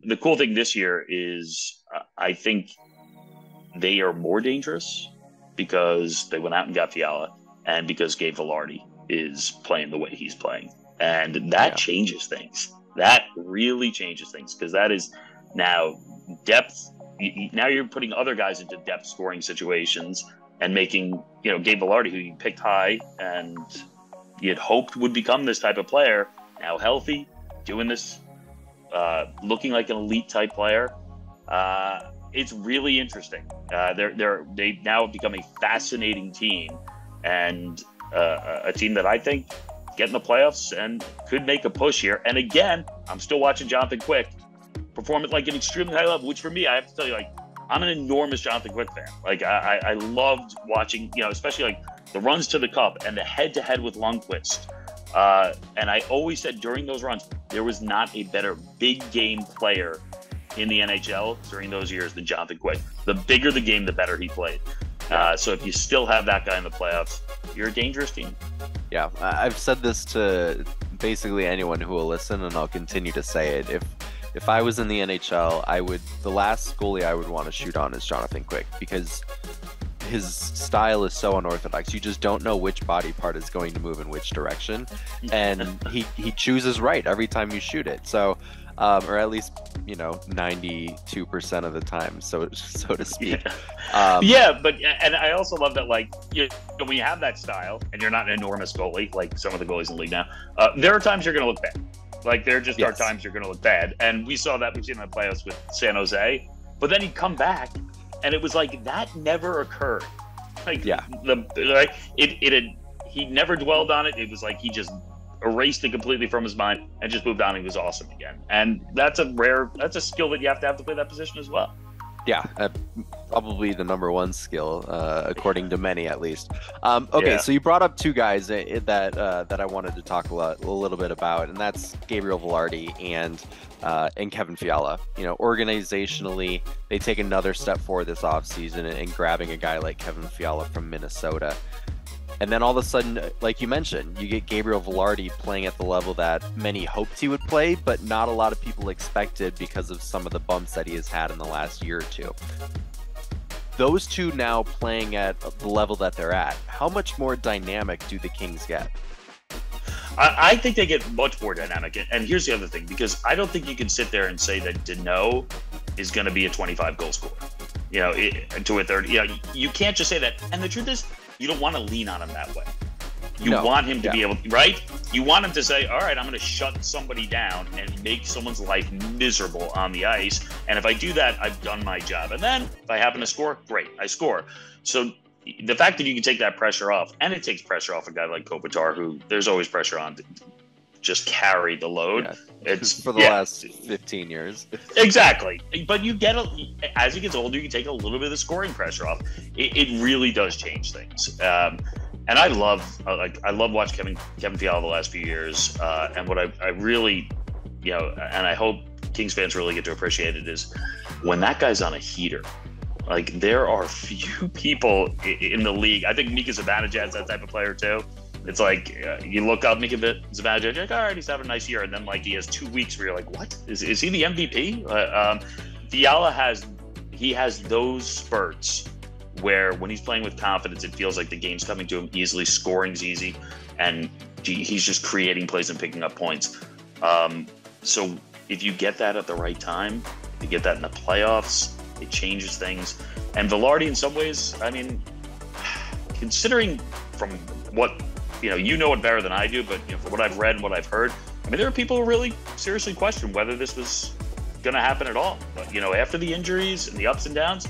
the cool thing this year is I think they are more dangerous because they went out and got Fiala, and because Gabe Velarde is playing the way he's playing, and that changes things. That really changes things because that is now depth. Now you're putting other guys into depth scoring situations and making, Gabe Velarde, who you picked high and you'd hoped would become this type of player, now healthy, doing this, looking like an elite type player. It's really interesting. They now have become a fascinating team, and a team that I think get in the playoffs and could make a push here. And again, I'm still watching Jonathan Quick perform at like an extremely high level, which for me, I have to tell you, like, I'm an enormous Jonathan Quick fan. Like I loved watching, especially like the runs to the cup and the head-to-head with Lundqvist. And I always said during those runs, there was not a better big game player in the NHL during those years than Jonathan Quick. The bigger the game, the better he played. So if you still have that guy in the playoffs, you're a dangerous team. Yeah, I've said this to basically anyone who will listen, and I'll continue to say it. If I was in the NHL, the last goalie I would want to shoot on is Jonathan Quick, because his style is so unorthodox. You just don't know which body part is going to move in which direction, and he chooses right every time you shoot it. So, or at least 92% of the time, so to speak. But I also love that, like, when you have that style and you're not an enormous goalie like some of the goalies in the league now, there are times you're going to look bad. Like, there just are times you're going to look bad, and we've seen that in the playoffs with San Jose. But then he'd come back, and it was like that never occurred. Like, he never dwelled on it. It was like he just erased it completely from his mind and just moved on. He was awesome again, and that's a skill that you have to play that position as well. Yeah, probably the number one skill, according to many, at least. So you brought up two guys that I wanted to talk a little bit about, and that's Gabriel Velarde and Kevin Fiala. Organizationally, they take another step forward this offseason in grabbing a guy like Kevin Fiala from Minnesota. And then all of a sudden, like you mentioned, you get Gabriel Velarde playing at the level that many hoped he would play, but not a lot of people expected because of some of the bumps that he has had in the last year or two. Those two now playing at the level that they're at, how much more dynamic do the Kings get? I think they get much more dynamic. And here's the other thing, because I don't think you can sit there and say that Dano is going to be a 25-goal scorer, to a 30. You can't just say that. And the truth is, you don't want to lean on him that way. You want him to be able to, right? You want him to say, all right, I'm going to shut somebody down and make someone's life miserable on the ice. And if I do that, I've done my job. And then if I happen to score, great, I score. So the fact that you can take that pressure off, and it takes pressure off a guy like Kopitar, who there's always pressure on to just carry the load. Yeah. It's for the last 15 years. Exactly. But as he gets older, you can take a little bit of the scoring pressure off. It really does change things. And I love watching Kevin Fiala the last few years. And what I really, and I hope Kings fans really get to appreciate it, is when that guy's on a heater. Like, there are few people in the league. I think Mika Zibanejad's that type of player too. It's like, you look up Mika Zibanejad, you're like, all right, he's having a nice year. And then, like, he has 2 weeks where you're like, what? Is he the MVP? Fiala has those spurts where when he's playing with confidence, it feels like the game's coming to him easily, scoring's easy, and he's just creating plays and picking up points. So if you get that at the right time, you get that in the playoffs, it changes things. And Velarde, in some ways, I mean, considering from what, you know it better than I do, but from what I've read and what I've heard, I mean, there are people who really seriously question whether this was going to happen at all. But, after the injuries and the ups and downs,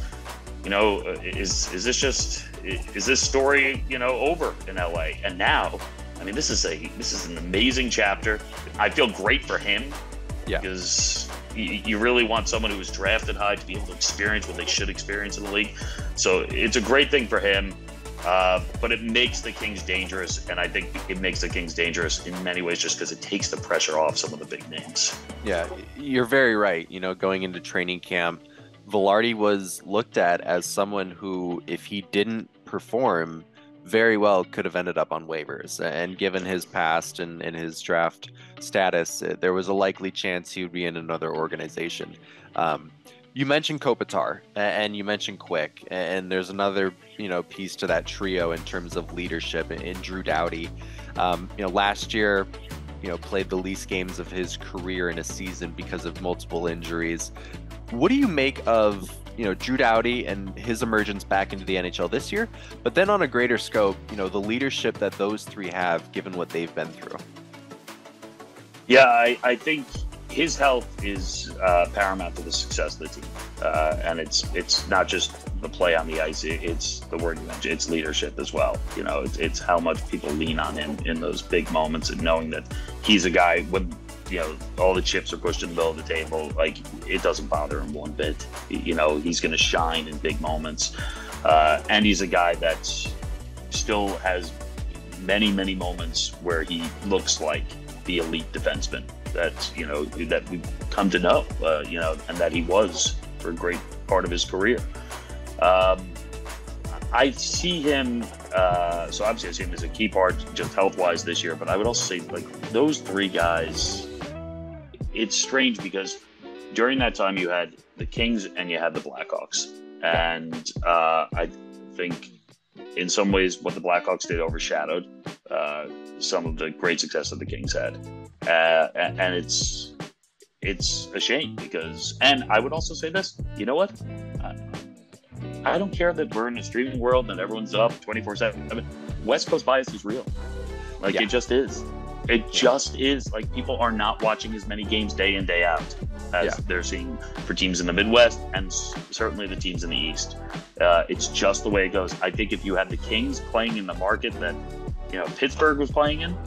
is this story, over in LA? And now, I mean, this is an amazing chapter. I feel great for him, because you really want someone who was drafted high to be able to experience what they should experience in the league. So it's a great thing for him. But it makes the Kings dangerous, and I think it makes the Kings dangerous in many ways just because it takes the pressure off some of the big names. Yeah, you're very right. Going into training camp, Velarde was looked at as someone who, if he didn't perform, very well could have ended up on waivers. And given his past and his draft status, there was a likely chance he would be in another organization. You mentioned Kopitar and you mentioned Quick, and there's another piece to that trio in terms of leadership in Drew Doughty. Last year, played the least games of his career in a season because of multiple injuries. What do you make of Drew Doughty and his emergence back into the NHL this year, but then on a greater scope, the leadership that those three have given what they've been through? Yeah, I think his health is paramount to the success of the team, and it's not just the play on the ice; it's the word you mentioned. It's leadership as well. It's how much people lean on him in those big moments, and knowing that he's a guy when all the chips are pushed in the middle of the table. Like, it doesn't bother him one bit. He's going to shine in big moments, and he's a guy that still has many moments where he looks like the elite defenseman that we've come to know, and that he was for a great part of his career. I see him, so obviously I see him as a key part just health-wise this year, but I would also say, like, those three guys, it's strange because during that time you had the Kings and you had the Blackhawks, and I think in some ways what the Blackhawks did overshadowed some of the great success that the Kings had, and it's a shame because, and I would also say this, you know what? I don't care that we're in a streaming world and everyone's up 24/7. West Coast bias is real. It just is. It just is. Like, people are not watching as many games day in, day out as they're seeing for teams in the Midwest and certainly the teams in the East. It's just the way it goes. I think if you had the Kings playing in the market that Pittsburgh was playing in,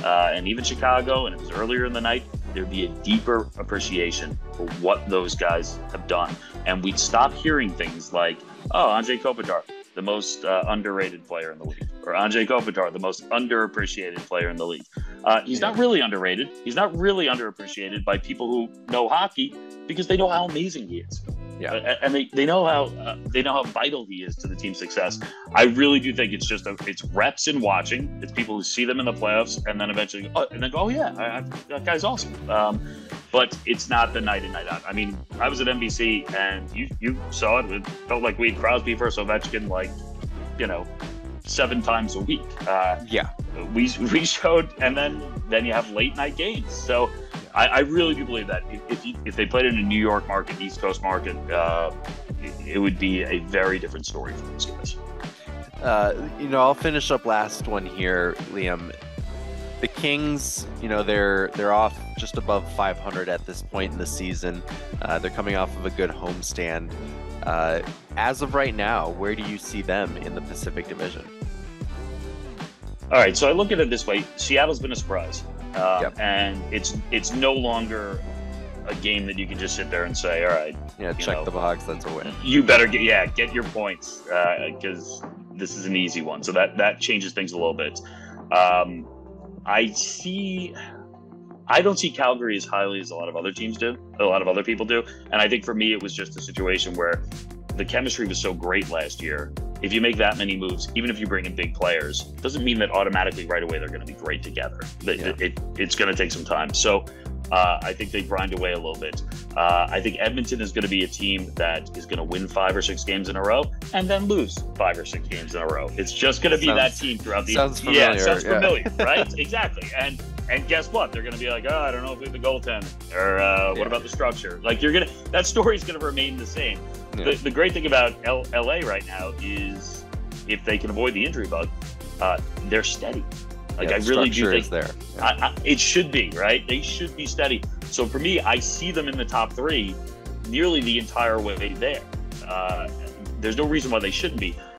and even Chicago, and it was earlier in the night, there'd be a deeper appreciation for what those guys have done. And we'd stop hearing things like, oh, Anze Kopitar, the most underrated player in the league, or Anze Kopitar, the most underappreciated player in the league. He's not really underrated. He's not really underappreciated by people who know hockey because they know how amazing he is. Yeah, and they know how vital he is to the team's success. I really do think it's just it's reps in watching. It's people who see them in the playoffs and then eventually go, oh yeah, that guy's awesome. But it's not the night in, night out. I mean, I was at NBC and you saw it. It felt like we had Crosby versus Ovechkin 7 times a week. We showed, and then you have late night games. So I really do believe that if they played in a New York market, East Coast market, it would be a very different story for those guys. I'll finish up last one here, Liam. The Kings, they're off just above 500 at this point in the season. They're coming off of a good homestand. As of right now, where do you see them in the Pacific Division? All right, so I look at it this way. Seattle's been a surprise. And it's no longer a game that you can just sit there and say, all right, check the box, that's a win. You better get your points, because this is an easy one. So that changes things a little bit. I don't see Calgary as highly as a lot of other people do. And I think for me, it was just a situation where the chemistry was so great last year. If you make that many moves, even if you bring in big players, doesn't mean that automatically right away they're going to be great together. It's going to take some time. So I think they grind away a little bit. I think Edmonton is going to be a team that is going to win 5 or 6 games in a row and then lose 5 or 6 games in a row. It's just going to be that team throughout the year. Sounds familiar. Yeah, sounds familiar, right? Exactly. And guess what? They're going to be like, I don't know if we have the goaltend, or what about the structure? Like, that story's going to remain the same. Yeah. The great thing about LA right now is if they can avoid the injury bug, they're steady. I really do think there. It should be, right? They should be steady. So for me, I see them in the top 3 nearly the entire way there. There's no reason why they shouldn't be.